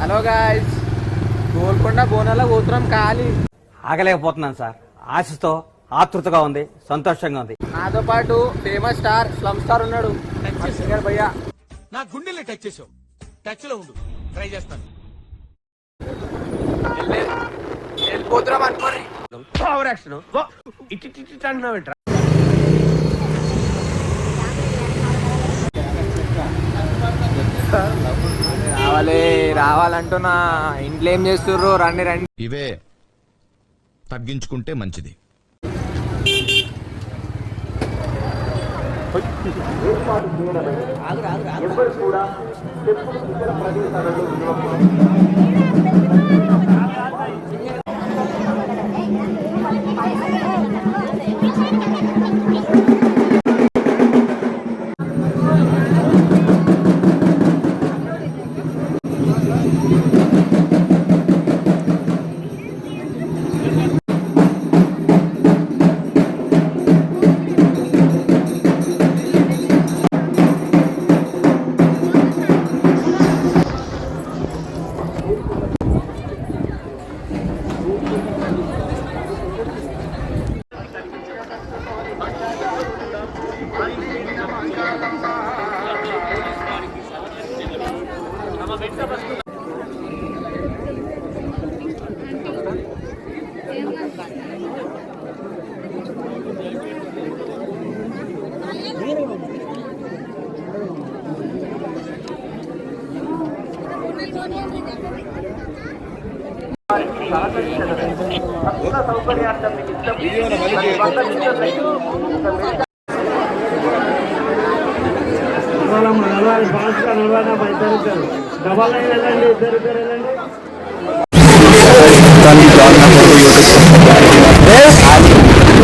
Hello guys, Golconda బోనాల పోతున్నాం. ఖాళీ ఆగలేకపోతున్నాను సార్. ఆశతో ఆతృతగా ఉంది, సంతోషంగా ఉంది. నాతో పాటు ఫేమస్ స్టార్ స్లమ్ స్టార్ ఉన్నాడు. భయ్యా నా గుండెల్ని టచ్ చేసావు. టచ్ లో ఉండు, ట్రై చేస్తాను. వెళ్ళిపోతున్నాం అనుకోని పవర్ యాక్షన్ ఇట్టి అంటున్నావు. రావాలంటున్నా. ఇంట్లో ఏం చేస్తుర్రు? రండి రండి. ఇవే తగ్గించుకుంటే మంచిది.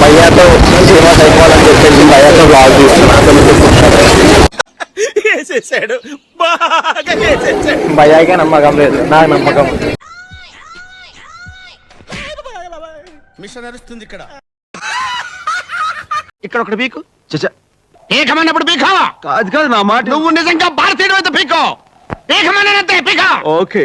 భయ్యాతో ఫేమస్ అయిపోవాలని చెప్పేసి భయ్యాతో బ్లాగ్ వేసేసాడు, బాగా వేసేసాడు. భయ్యాకే నమ్మకం లేదు, నాకు నమ్మకం. మిషన్ నడుస్తుంది ఇక్కడ. ఇక్కడ ఒకటి పీకు. పీకమన్నప్పుడు పీక. కాదు కాదు, నా మాట నువ్వు నిజంగా భారతీయుడు అయితే పీకో. పీకమన్నంతే పీక. ఓకే.